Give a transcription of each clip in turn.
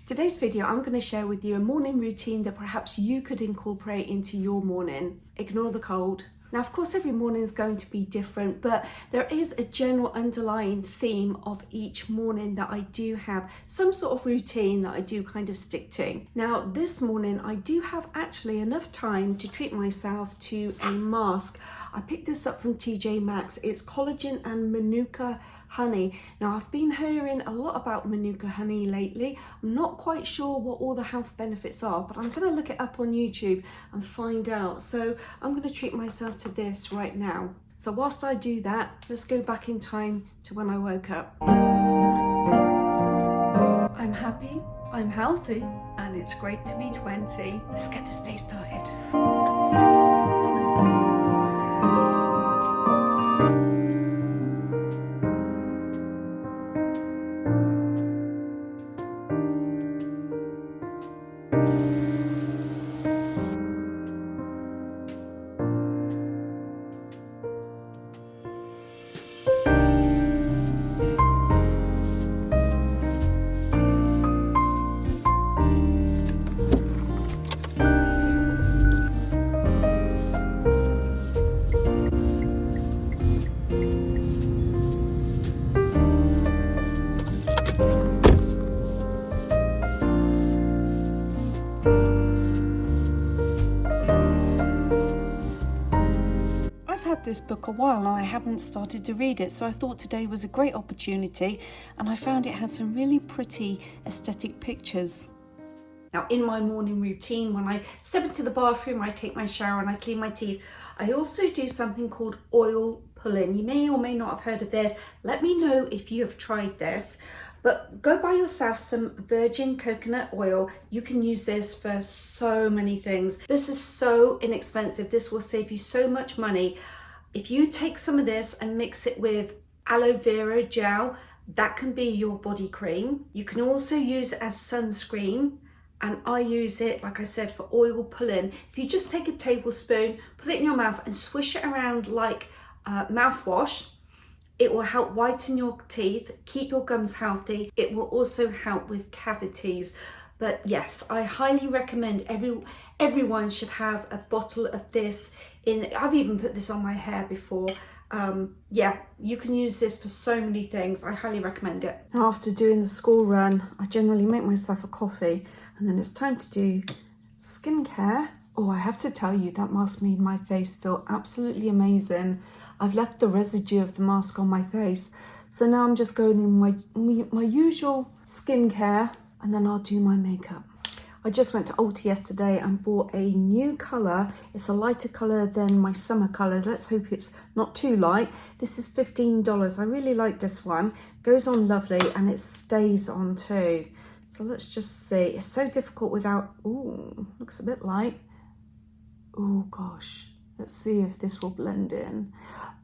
Today's video, I'm going to share with you a morning routine that perhaps you could incorporate into your morning. Ignore the cold. Now, of course, every morning is going to be different, but there is a general underlying theme of each morning that I do have some sort of routine that I do kind of stick to. Now, this morning, I do have actually enough time to treat myself to a mask. I picked this up from TJ Maxx. It's collagen and manuka honey. Now, I've been hearing a lot about manuka honey lately. I'm not quite sure what all the health benefits are, but I'm going to look it up on YouTube and find out. So I'm going to treat myself to this right now. So whilst I do that, let's go back in time to when I woke up. I'm happy, I'm healthy, and it's great to be 20. Let's get this day started. This book a while and I haven't started to read it, so I thought today was a great opportunity, and I found it had some really pretty aesthetic pictures. Now, in my morning routine, when I step into the bathroom, I take my shower and I clean my teeth, I also do something called oil pulling. You may or may not have heard of this. Let me know if you have tried this. But go buy yourself some virgin coconut oil. You can use this for so many things. This is so inexpensive. This will save you so much money. If you take some of this and mix it with aloe vera gel, that can be your body cream. You can also use it as sunscreen, and I use it, like I said, for oil pulling. If you just take a tablespoon, put it in your mouth and swish it around like mouthwash, it will help whiten your teeth, keep your gums healthy. It will also help with cavities. But yes, I highly recommend everyone should have a bottle of this. I've even put this on my hair before. Yeah, you can use this for so many things. I highly recommend it. Now, after doing the school run, I generally make myself a coffee, and then it's time to do skincare. Oh, I have to tell you, that mask made my face feel absolutely amazing. I've left the residue of the mask on my face, so now I'm just going in my usual skincare, and then I'll do my makeup. I just went to Ulta yesterday and bought a new colour. It's a lighter colour than my summer colour. Let's hope it's not too light. This is $15. I really like this one. Goes on lovely and it stays on too. So let's just see. It's so difficult without... Ooh, looks a bit light. Oh gosh. Let's see if this will blend in.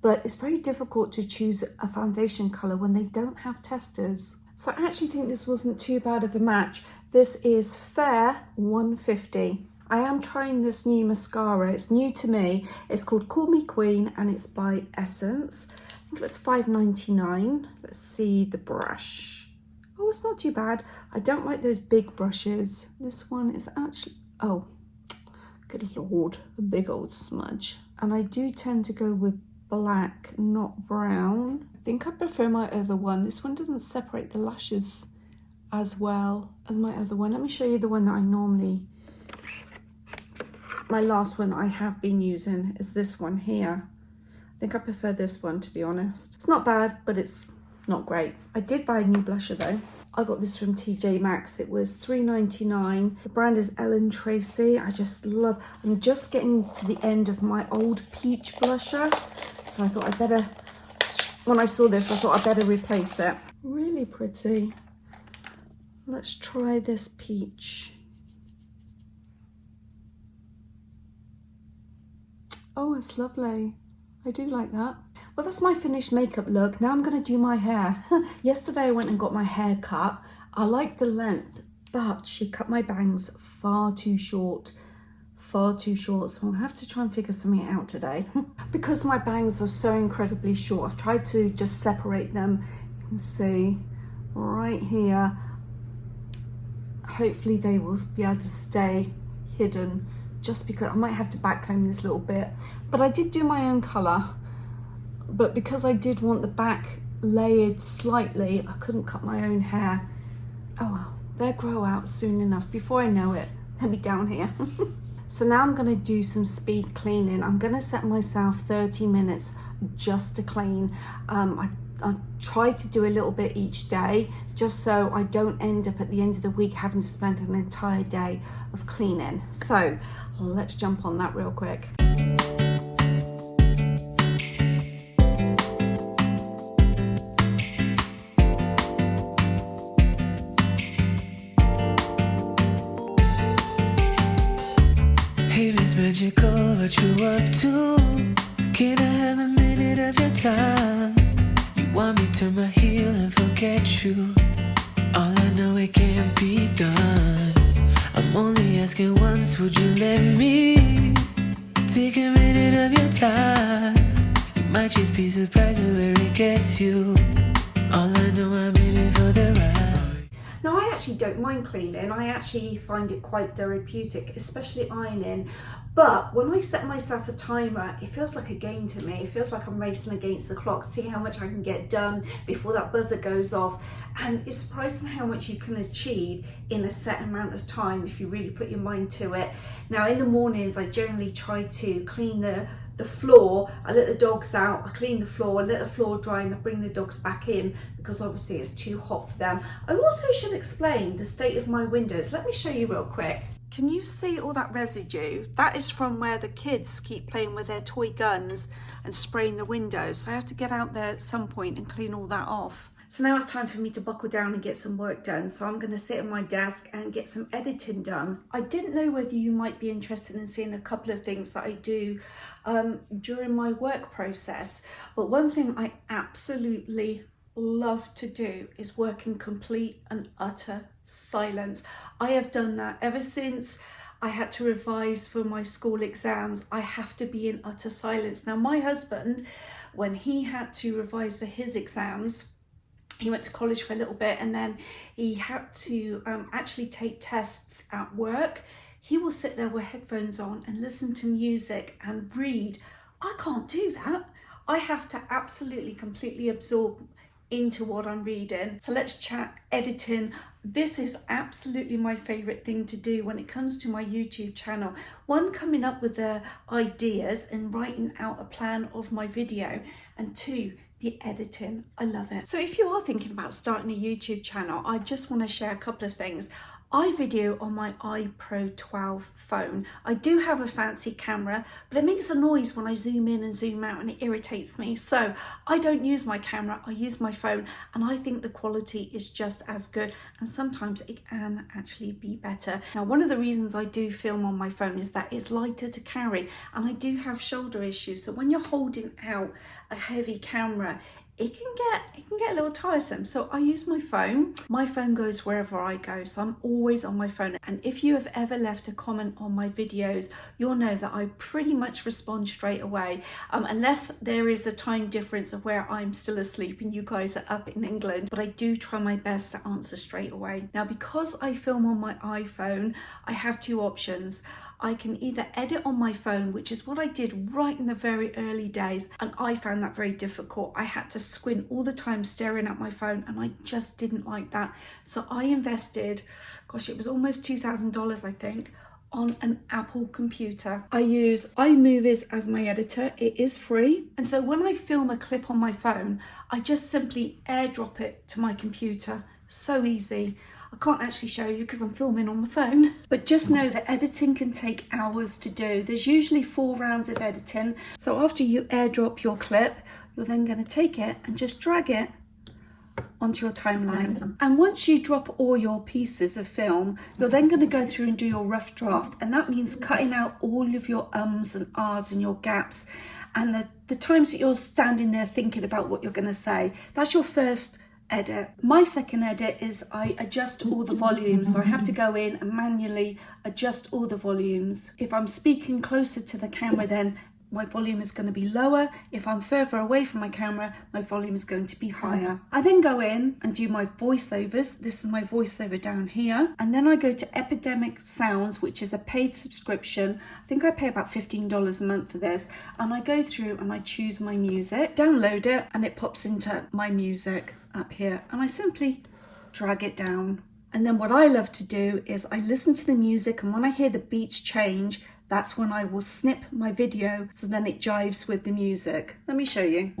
But it's very difficult to choose a foundation colour when they don't have testers. So I actually think this wasn't too bad of a match. This is Fair 150. I am trying this new mascara. It's new to me. It's called Call Me Queen and it's by Essence. I think it's $5.99. Let's see the brush. Oh, it's not too bad. I don't like those big brushes. This one is actually, oh, good Lord, a big old smudge. And I do tend to go with black, not brown. I think I prefer my other one. This one doesn't separate the lashes as well as my other one. Let me show you the one that I normally, my last one that I have been using is this one here. I think I prefer this one, to be honest. It's not bad, but it's not great. I did buy a new blusher though. I got this from TJ Maxx. It was $3.99. The brand is Ellen Tracy. I just love, I'm just getting to the end of my old peach blusher. So I thought I better, when I saw this, I thought I better replace it. Really pretty. Let's try this peach. Oh, it's lovely. I do like that. Well, that's my finished makeup look. Now I'm going to do my hair. Yesterday I went and got my hair cut. I like the length, but she cut my bangs far too short. So I'll have to try and figure something out today. Because my bangs are so incredibly short, I've tried to just separate them. You can see right here. hopefully they will be able to stay hidden, just because I might have to backcomb this little bit. But I did do my own colour, but because I did want the back layered slightly, I couldn't cut my own hair. Oh well, they'll grow out soon enough. Before I know it, they'll be down here. So now I'm going to do some speed cleaning. I'm going to set myself 30 minutes just to clean. I try to do a little bit each day, just so I don't end up at the end of the week having to spend an entire day of cleaning. So let's jump on that real quick. Hey, Miss Magical, what you up to? Can I have a minute of your time? You want me to turn my heel and forget you? All I know, it can't be done. I'm only asking once, would you let me take a minute of your time? You might just be surprised at where it gets you. All I know, I'm in it for the ride. Now, I actually don't mind cleaning. I actually find it quite therapeutic, especially ironing. But when I set myself a timer, it feels like a game to me. It feels like I'm racing against the clock, see how much I can get done before that buzzer goes off. And it's surprising how much you can achieve in a set amount of time if you really put your mind to it. Now, in the mornings, I generally try to clean the floor. I let the dogs out, I clean the floor, I let the floor dry, and I bring the dogs back in because obviously it's too hot for them. I also should explain the state of my windows. Let me show you real quick. Can you see all that residue? That is from where the kids keep playing with their toy guns and spraying the windows. So I have to get out there at some point and clean all that off. So now it's time for me to buckle down and get some work done. So I'm going to sit at my desk and get some editing done. I didn't know whether you might be interested in seeing a couple of things that I do during my work process. But one thing I absolutely love to do is work in complete and utter silence. I have done that ever since I had to revise for my school exams. I have to be in utter silence. Now, my husband, when he had to revise for his exams, he went to college for a little bit and then he had to actually take tests at work. He will sit there with headphones on and listen to music and read. I can't do that. I have to absolutely completely absorb into what I'm reading. So let's chat editing. This is absolutely my favorite thing to do when it comes to my YouTube channel. One, coming up with the ideas and writing out a plan of my video, and two, the editing. I love it. So if you are thinking about starting a YouTube channel, I just want to share a couple of things. I video on my iPro 12 phone. I do have a fancy camera, but it makes a noise when I zoom in and zoom out and it irritates me. So I don't use my camera, I use my phone, and I think the quality is just as good, and sometimes it can actually be better. Now, one of the reasons I do film on my phone is that it's lighter to carry, and I do have shoulder issues. So when you're holding out a heavy camera, it can get a little tiresome. So I use my phone. My phone goes wherever I go, so I'm always on my phone. And if you have ever left a comment on my videos, you'll know that I pretty much respond straight away, unless there is a time difference of where I'm still asleep and you guys are up in England. But I do try my best to answer straight away. Now, because I film on my iPhone, I have two options. I can either edit on my phone, which is what I did right in the very early days, and I found that very difficult. I had to squint all the time staring at my phone, and I just didn't like that. So I invested, gosh, it was almost $2,000, I think, on an Apple computer. I use iMovies as my editor. It is free. And so when I film a clip on my phone, I just simply airdrop it to my computer. So easy. I can't actually show you because I'm filming on my phone, but just know that editing can take hours to do. There's usually 4 rounds of editing. So after you airdrop your clip, you're then going to take it and just drag it onto your timeline. And once you drop all your pieces of film, you're then going to go through and do your rough draft. And that means cutting out all of your ums and ahs and your gaps and the times that you're standing there thinking about what you're going to say. That's your first edit. My second edit is I adjust all the volumes. So I have to go in and manually adjust all the volumes. If I'm speaking closer to the camera, then my volume is going to be lower. If I'm further away from my camera, my volume is going to be higher. I then go in and do my voiceovers. This is my voiceover down here. And then I go to Epidemic Sounds, which is a paid subscription. I think I pay about $15 a month for this. And I go through and I choose my music, download it, and it pops into my music up here. And I simply drag it down. And then what I love to do is I listen to the music, and when I hear the beats change, that's when I will snip my video so then it jives with the music. Let me show you.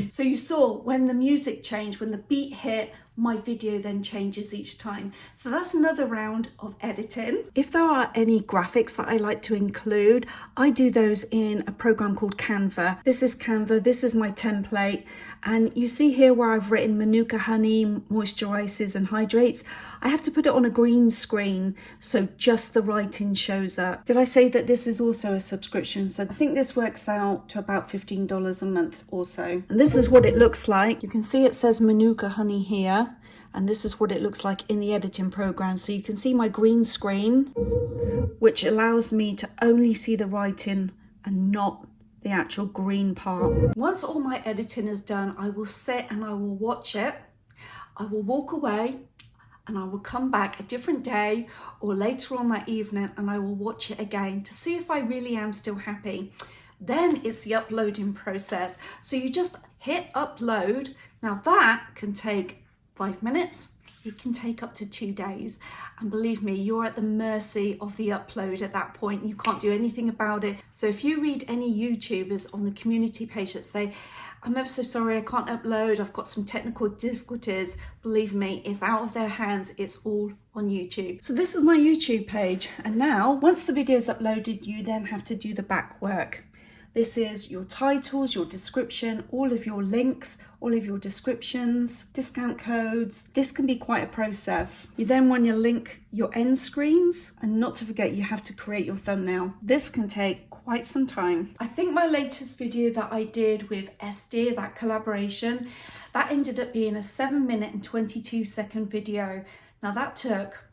So you saw when the music changed, when the beat hit, my video then changes each time. So that's another round of editing. If there are any graphics that I like to include, I do those in a program called Canva. This is Canva, this is my template. And you see here where I've written Manuka honey, moisturizes and hydrates. I have to put it on a green screen so just the writing shows up. Did I say that this is also a subscription? So I think this works out to about $15 a month or so. And this is what it looks like. You can see it says Manuka honey here. And this is what it looks like in the editing program. So you can see my green screen, which allows me to only see the writing and not the actual green part. Once all my editing is done, I will sit and I will watch it. I will walk away and I will come back a different day or later on that evening and I will watch it again to see if I really am still happy. Then it's the uploading process. So you just hit upload. Now that can take 5 minutes. It can take up to 2 days. And believe me, you're at the mercy of the upload at that point. You can't do anything about it. So if you read any YouTubers on the community page that say, I'm ever so sorry, I can't upload, I've got some technical difficulties, believe me, it's out of their hands. It's all on YouTube. So this is my YouTube page. And now, once the video is uploaded, you then have to do the back work. This is your titles, your description, all of your links, all of your descriptions, discount codes. This can be quite a process. You then want to link your end screens, and not to forget, you have to create your thumbnail. This can take quite some time. I think my latest video that I did with SD, that collaboration, that ended up being a 7-minute and 22-second video. Now that took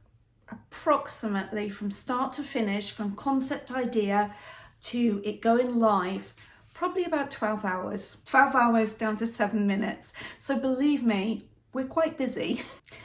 approximately from start to finish, from concept idea to it going live, probably about 12 hours. 12 hours down to 7 minutes. So believe me, we're quite busy.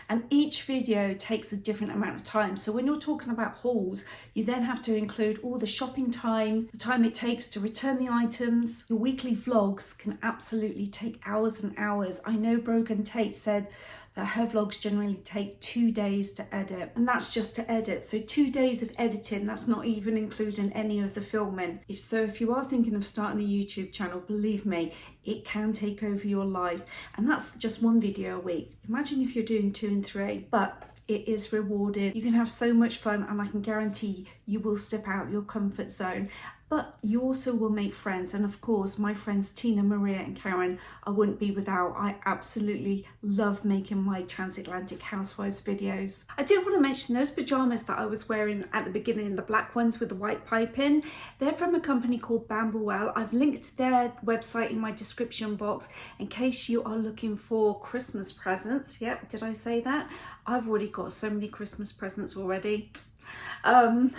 And each video takes a different amount of time. So when you're talking about hauls, you then have to include all the shopping time, the time it takes to return the items. Your weekly vlogs can absolutely take hours and hours. I know Brogan Tate said that her vlogs generally take 2 days to edit, and that's just to edit. So 2 days of editing, that's not even including any of the filming. If you are thinking of starting a YouTube channel, believe me, it can take over your life. And that's just one video a week. Imagine if you're doing 2 and 3, but it is rewarding. You can have so much fun, and I can guarantee you will step out your comfort zone. But you also will make friends, and of course my friends Tina, Maria and Karen I wouldn't be without. I absolutely love making my Transatlantic Housewives videos. I did want to mention those pajamas that I was wearing at the beginning, the black ones with the white piping. They're from a company called BAMBOOELLE. I've linked their website in my description box in case you are looking for Christmas presents. Yep, did I say that? I've already got so many Christmas presents already. And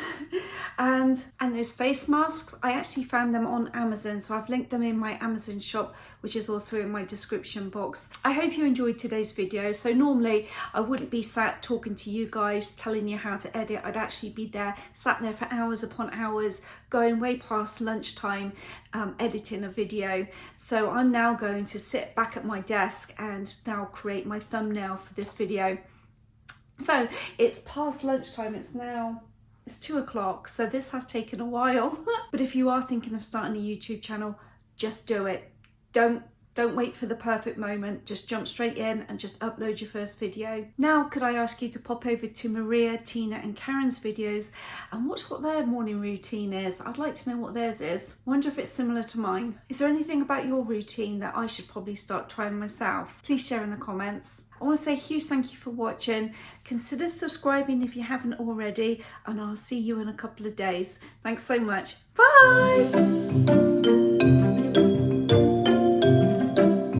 those face masks, I actually found them on Amazon, so I've linked them in my Amazon shop, which is also in my description box. I hope you enjoyed today's video. So normally I wouldn't be sat talking to you guys, telling you how to edit. I'd actually be sat there for hours upon hours, going way past lunchtime, editing a video. So I'm now going to sit back at my desk and now create my thumbnail for this video. So it's past lunchtime, it's 2 o'clock, so this has taken a while. But if you are thinking of starting a YouTube channel, just do it. Don't wait for the perfect moment, just jump straight in and just upload your first video. Now, could I ask you to pop over to Maria, Tina and Karen's videos and watch what their morning routine is. I'd like to know what theirs is. Wonder if it's similar to mine. Is there anything about your routine that I should probably start trying myself? Please share in the comments. I want to say a huge thank you for watching. Consider subscribing if you haven't already, and I'll see you in a couple of days. Thanks so much. Bye!